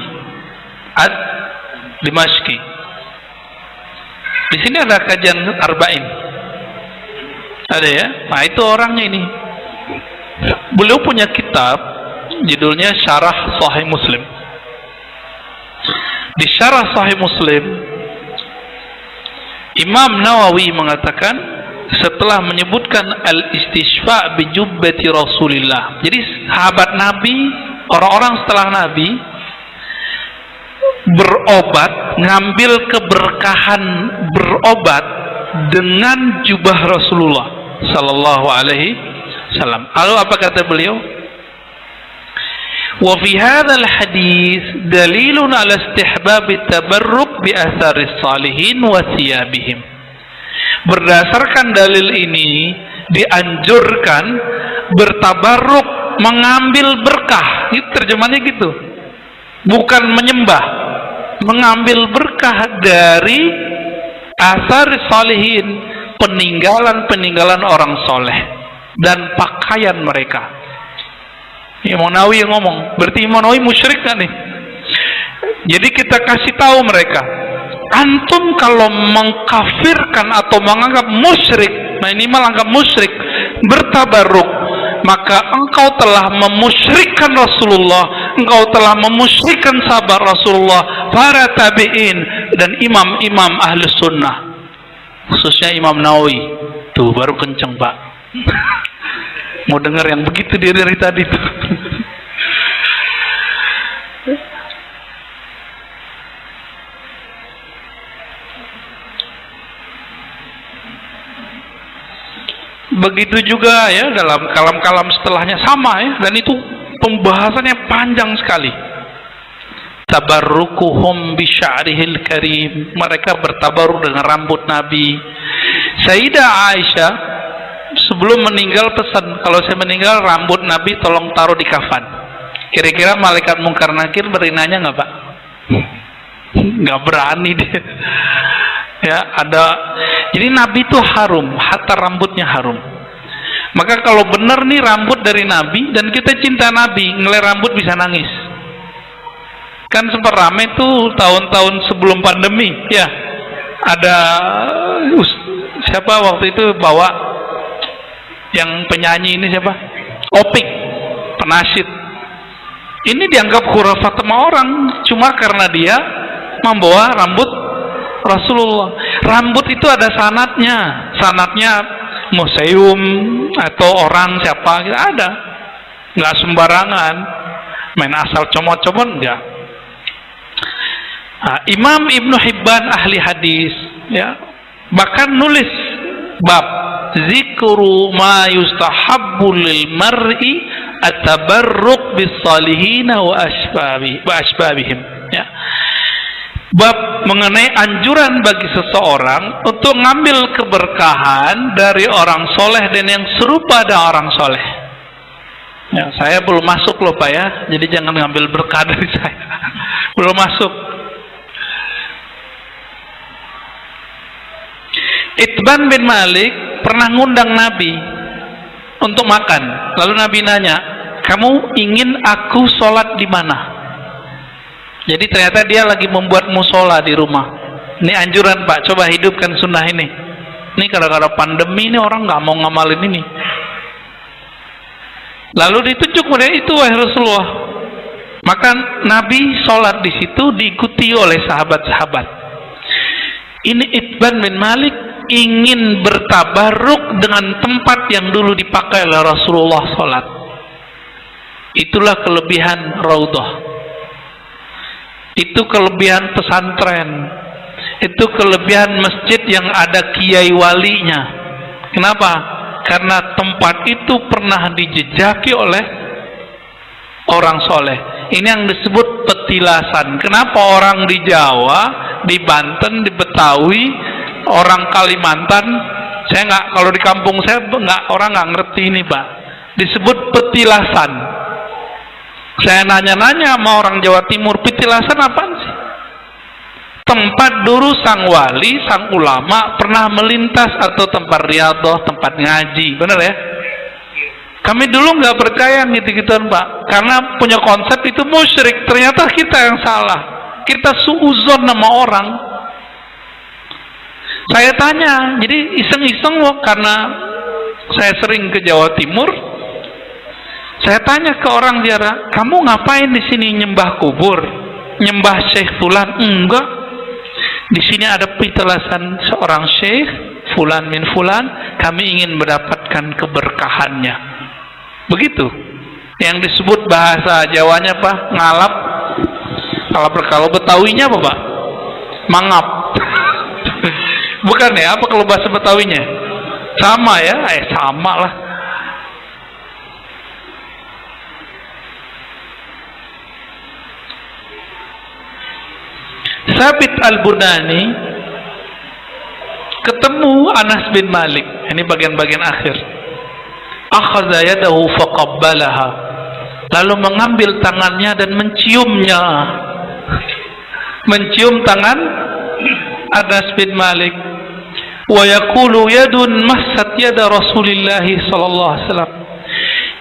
Ad-Dimashqi. Di sini ada kajian arba'in. Ada ya? Nah itu orangnya ini. Beliau punya kitab judulnya Syarah Sahih Muslim. Di Syarah Sahih Muslim, Imam Nawawi mengatakan setelah menyebutkan al-istishfa' bi jubbati Rasulillah. Jadi sahabat Nabi, orang-orang setelah Nabi berobat, ngambil keberkahan berobat dengan jubah Rasulullah sallallahu alaihi wasallam. Lalu apa kata beliau? Wa fi hadzal hadis dalilun ala istihbab at-tabarruk bi atharis salihin wa thiyabihim. Berdasarkan dalil ini dianjurkan bertabarruk, mengambil berkah. Itu terjemahannya gitu. Bukan menyembah, mengambil berkah dari asar salihin, peninggalan-peninggalan orang soleh dan pakaian mereka. Imam Nawawi yang ngomong, berarti Imam Nawawi musyrik kan nih? Jadi kita kasih tahu mereka, antum kalau mengkafirkan atau menganggap musyrik, minimal anggap musyrik, bertabarruk, maka engkau telah memusyrikkan Rasulullah, engkau telah memusyrikkan sahabat Rasulullah, para tabi'in, dan imam-imam ahli sunnah, khususnya Imam Nawawi. Tuh baru kenceng Pak. Mau dengar yang begitu dari tadi tuh. Begitu juga ya dalam kalam-kalam setelahnya sama ya, dan itu pembahasannya panjang sekali. Tabarrukuhum bisya'rihil karim, mereka bertabaruk dengan rambut Nabi. Sayyidah Aisyah sebelum meninggal pesan, kalau saya meninggal rambut Nabi tolong taruh di kafan. Kira-kira malaikat mungkar nakir berinanya nggak Pak? Nggak berani dia. Ya, ada. Jadi Nabi itu harum, hatta rambutnya harum. Maka kalau benar nih rambut dari Nabi dan kita cinta Nabi, ngeliat rambut bisa nangis. Kan sempat rame tuh tahun-tahun sebelum pandemi, ya. Ada siapa waktu itu bawa yang penyanyi ini siapa? Opik, penasyid. Ini dianggap khurafat sama orang cuma karena dia membawa rambut Rasulullah. Rambut itu ada sanatnya, sanatnya museum atau orang siapa ada, nggak sembarangan main asal comot-comot, enggak. Nah, Imam Ibnu Hibban ahli hadis ya bahkan nulis bab zikru ma yustahabbu lil mar'i at-tabarruk bis salihin wa asbabihim ya. Bab mengenai anjuran bagi seseorang untuk ngambil keberkahan dari orang soleh dan yang serupa dengan orang soleh. Ya, saya belum masuk loh Pak ya, jadi jangan ngambil berkah dari saya. Belum masuk. Itban bin Malik pernah ngundang Nabi untuk makan. Lalu Nabi nanya, kamu ingin aku sholat di mana? Jadi ternyata dia lagi membuat musola di rumah. Ini anjuran Pak, coba hidupkan sunnah ini. Ini gara-gara pandemi ini orang nggak mau ngamalin ini. Lalu ditunjuk oleh itu wahai Rasulullah. Maka Nabi sholat di situ diikuti oleh sahabat-sahabat. Ini Itban bin Malik ingin bertabarruk dengan tempat yang dulu dipakai oleh Rasulullah sholat. Itulah kelebihan Raudhah. Itu kelebihan pesantren, itu kelebihan masjid yang ada kiai walinya. Kenapa? Karena tempat itu pernah dijejaki oleh orang soleh. Ini yang disebut petilasan. Kenapa orang di Jawa, di Banten, di Betawi, orang Kalimantan, saya nggak, kalau di kampung saya nggak, orang nggak ngerti ini Pak. Disebut petilasan. Saya nanya-nanya sama orang Jawa Timur, petilasan apaan sih? Tempat dulu sang wali, sang ulama pernah melintas, atau tempat riyadhah, tempat ngaji, bener ya? Kami dulu nggak percaya gitu-gituan Pak, karena punya konsep itu musyrik. Ternyata kita yang salah, kita suuzon nama orang. Saya tanya, jadi iseng-iseng karena saya sering ke Jawa Timur. Saya tanya ke orang ziarah, kamu ngapain di sini, nyembah kubur, nyembah Syekh Fulan? Enggak. Di sini ada petilasan seorang Syekh Fulan min Fulan, kami ingin mendapatkan keberkahannya. Begitu. Yang disebut bahasa Jawanya apa? Ngalap. Kalau Betawinya apa Pak? Mangap. Bukan ya? Apa kalau bahasa Betawinya? Sama ya? Sama lah. Sabit Al-Bunani ketemu Anas bin Malik. Ini bagian-bagian akhir. akhadha yadahu faqabbalaha, lalu mengambil tangannya dan menciumnya, mencium tangan Anas bin Malik. Wa yaqulu yadun massat yada Rasulillah sallallahu alaihi wasallam,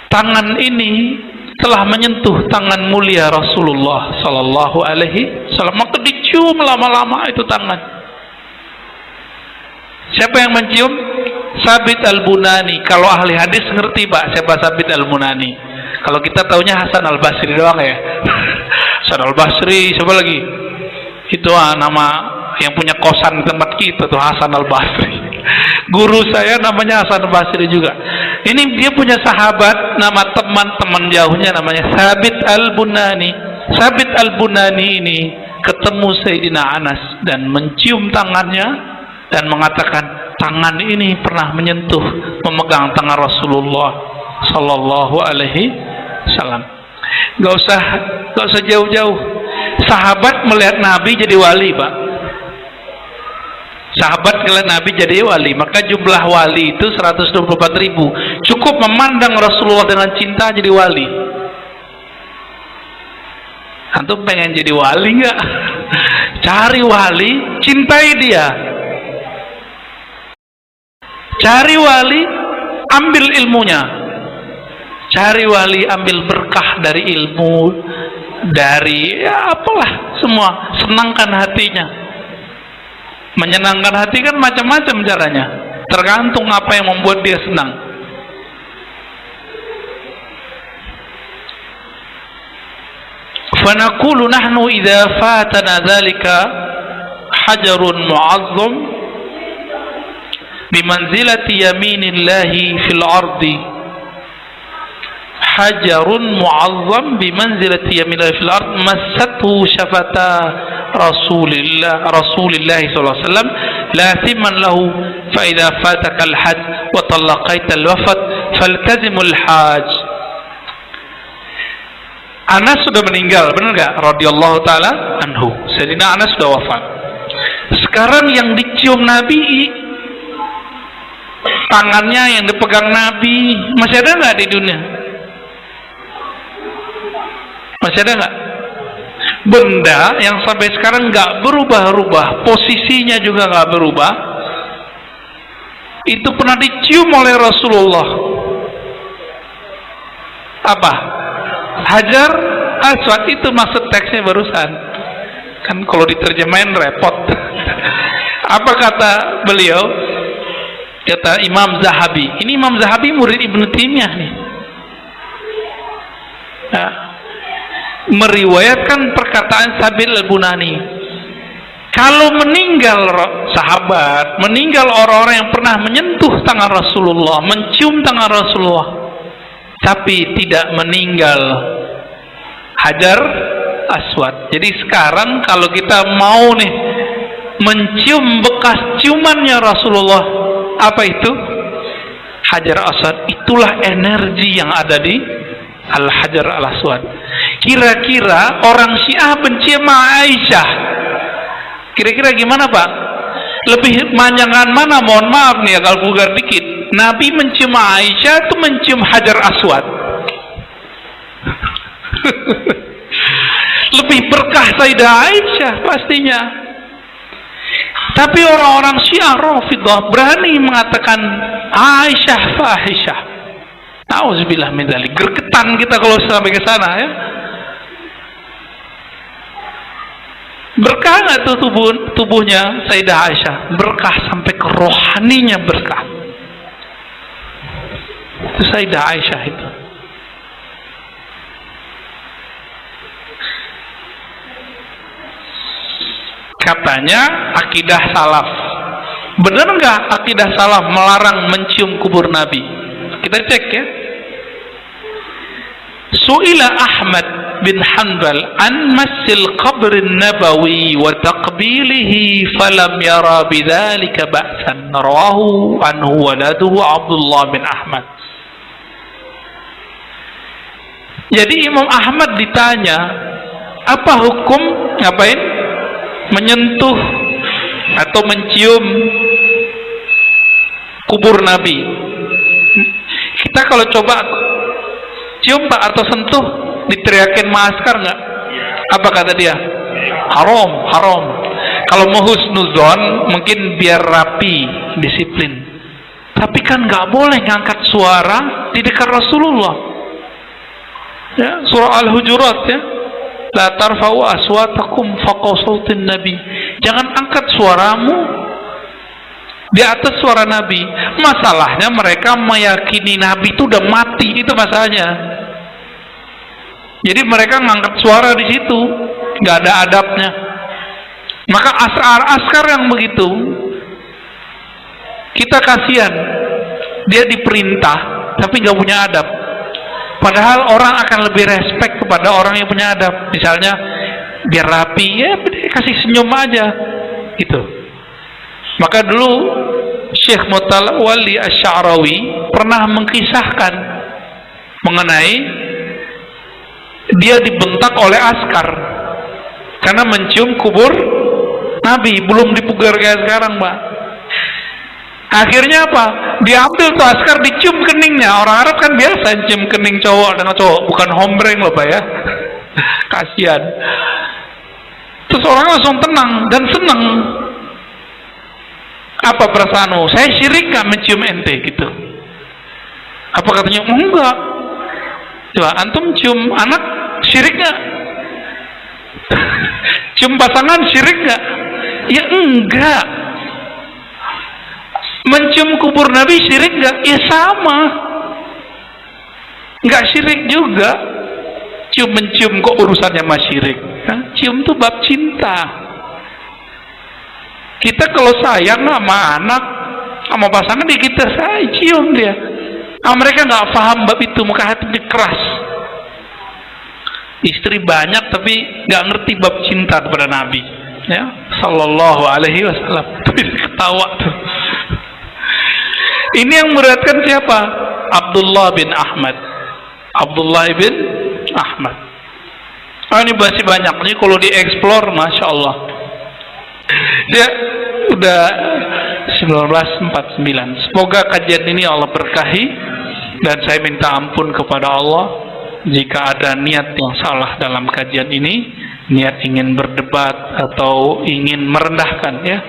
tangan ini telah menyentuh tangan mulia Rasulullah sallallahu alaihi wasallam. Maka dicium lama-lama itu tangan. Siapa yang mencium? Sabit Al-Bunani. Kalau ahli hadis ngerti Pak siapa Sabit Al-Bunani. Kalau kita taunya Hasan Al-Basri doang ya. Hasan Al-Basri, siapa lagi? Itu nama yang punya kosan di tempat kita tuh, Hasan Al-Basri. Guru saya namanya Hasan Al-Basri juga. Ini dia punya sahabat, nama teman-teman jauhnya namanya Sabit Al-Bunani. Sabit Al-Bunani ini ketemu Sayyidina Anas dan mencium tangannya dan mengatakan, tangan ini pernah menyentuh, memegang tangan Rasulullah sallallahu alaihi wasallam. Gak usah jauh-jauh. Sahabat melihat Nabi jadi wali, Pak. Sahabat melihat Nabi jadi wali. Maka jumlah wali itu 124.000. Cukup memandang Rasulullah dengan cinta jadi wali. Antum pengen jadi wali nggak? Cari wali, cintai dia. Cari wali, ambil ilmunya. Cari wali, ambil berkah dari ilmu, dari ya apalah semua. Senangkan hatinya. Menyenangkan hati kan macam-macam caranya. Tergantung apa yang membuat dia senang. Fanaqulu nahnu idza fatana dzalika hajarun mu'azzam bimanzilati yaminillahi fil ardi. Hajarun mu'azzam bimanzilati yaminillahi fil ardi massathu syafata Rasulillah sallallahu alaihi wasallam lasiman lahu fa idza fataka al-hajj wa talaqaita al-wafat faltazimul hajj. Anas sudah meninggal, benar nggak? Radhiyallahu taala anhu. Sayyidina Anas sudah wafat. Sekarang yang dicium Nabi, tangannya yang dipegang Nabi, masih ada nggak di dunia? Masih ada nggak? Benda yang sampai sekarang nggak berubah-ubah, posisinya juga nggak berubah, itu pernah dicium oleh Rasulullah. Apa? Hajar Aswad, itu maksud teksnya barusan. Kan kalau diterjemahin repot. Apa kata beliau? Kata Imam Zahabi. Ini Imam Zahabi murid Ibnu Taimiyah nih. Nah, meriwayatkan perkataan Sabit Al-Bunani. Kalau meninggal sahabat, meninggal orang-orang yang pernah menyentuh tangan Rasulullah, mencium tangan Rasulullah, tapi tidak meninggal Hajar Aswad. Jadi sekarang kalau kita mau nih mencium bekas ciumannya Rasulullah, apa itu? Hajar Aswad. Itulah energi yang ada di Al-Hajar Al-Aswad. Kira-kira orang Syiah benci sama Aisyah, kira-kira gimana Pak? Lebih manjangan mana? Mohon maaf nih agak vulgar dikit. Nabi mencium Aisyah itu mencium Hajar Aswad. Lebih berkah Sayyidah Aisyah pastinya. Tapi orang-orang Syiah Rafidhah berani mengatakan Aisyah fahisyah. Nauzubillah min dzalik. Gergetan kita kalau sampai ke sana ya. Berkah nggak tuh tubuhnya Sayyidah Aisyah? Berkah sampai ke rohaninya berkah. Itu Sayyidah Aisyah itu. Katanya akidah salaf. Benar nggak akidah salaf melarang mencium kubur Nabi? Kita cek ya. Su'ila Ahmad bin Hanbal an massil qabrin nabawi wa taqbilihi falam yara bidzalika ba'san. Rawahu anhu waladuhu Abdullah bin Ahmad. Jadi Imam Ahmad ditanya, apa hukum ngapain? Menyentuh atau mencium kubur Nabi. Kita kalau coba cium Pak atau sentuh, diteriakin Askar nggak? Apa kata dia? Haram, haram. Kalau mau husnuzon mungkin biar rapi, disiplin. Tapi kan nggak boleh ngangkat suara di dekat Rasulullah. Ya, surah Al-Hujurat ya. La tarfa'u aswatakum fawqa sautin nabi. Jangan angkat suaramu di atas suara Nabi. Masalahnya mereka meyakini Nabi itu udah mati, itu masalahnya. Jadi mereka ngangkat suara di situ, nggak ada adabnya. Maka Askar yang begitu, kita kasihan. Dia diperintah, tapi nggak punya adab. Padahal orang akan lebih respect kepada orang yang punya adab. Misalnya, biar rapi, ya kasih senyum aja, gitu. Maka dulu Syekh Mutawalli Asy-Sya'rawi pernah mengkisahkan mengenai dia dibentak oleh Askar karena mencium kubur Nabi, belum dipugar kayak sekarang, Pak. Akhirnya apa? Diambil tuh Askar, dicium keningnya. Orang Arab kan biasa cium kening cowok dengan cowok, bukan hombreng loh, Pak ya. Kasihan. Terus orang langsung tenang dan senang. Apa perasaanmu? Saya syirik gak mencium ente gitu? Apa katanya? Enggak. Coba antum cium anak syirik gak? Cium pasangan syirik gak? Ya enggak. Mencium kubur Nabi syirik gak? Ya sama. Enggak syirik juga. Mencium kok urusannya sama syirik? Cium tuh bab cinta. Kita kalau sayang sama anak, sama pasangan, dia kita cium dia. Mereka nggak paham bab itu, muka hatinya keras. Istri banyak tapi nggak ngerti bab cinta kepada Nabi, ya, Sallallahu Alaihi Wasallam. Tapi ketawa tuh. Ini yang meberatkan siapa? Abdullah bin Ahmad. Abdullah bin Ahmad. Ini masih banyak. Ini kalau dieksplor, masya Allah. Dia udah 1949. Semoga kajian ini Allah berkahi, dan saya minta ampun kepada Allah jika ada niat yang salah dalam kajian ini, niat ingin berdebat atau ingin merendahkan, ya.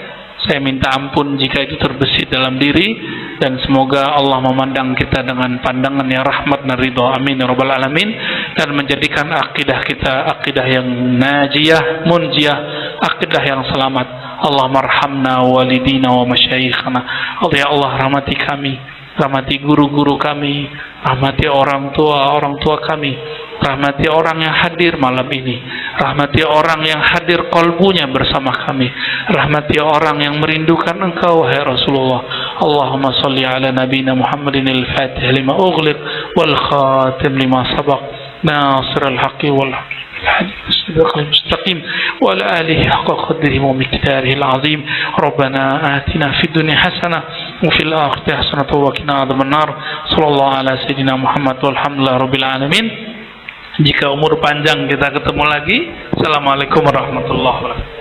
Saya minta ampun jika itu terbesit dalam diri, dan semoga Allah memandang kita dengan pandangan yang rahmat dan ridha, amin ya rabbal alamin, dan menjadikan akidah kita akidah yang najiyah, munjiyah, akidah yang selamat. Allah marhamna walidina wa masyayikhana. Allah, ya Allah, rahmati kami, rahmati guru-guru kami, rahmati orang tua kami, rahmati orang yang hadir malam ini, rahmati orang yang hadir qalbunya bersama kami, rahmati orang yang merindukan Engkau, hai Rasulullah. Allahumma salli ala nabiyina Muhammadin al-Fatih lima ughliq wal khatim lima sabaq nasir al-haqqi wal الصراط المستقيم وعلى آله حق قدره ومقداره العظيم. ربنا آتنا في الدنيا حسنة وفي الآخرة حسنة وقنا عذاب النار. صلى الله على سيدنا محمد walhamdulillah rabbil alamin. Jika umur panjang kita ketemu lagi. Assalamualaikum warahmatullahi wabarakatuh.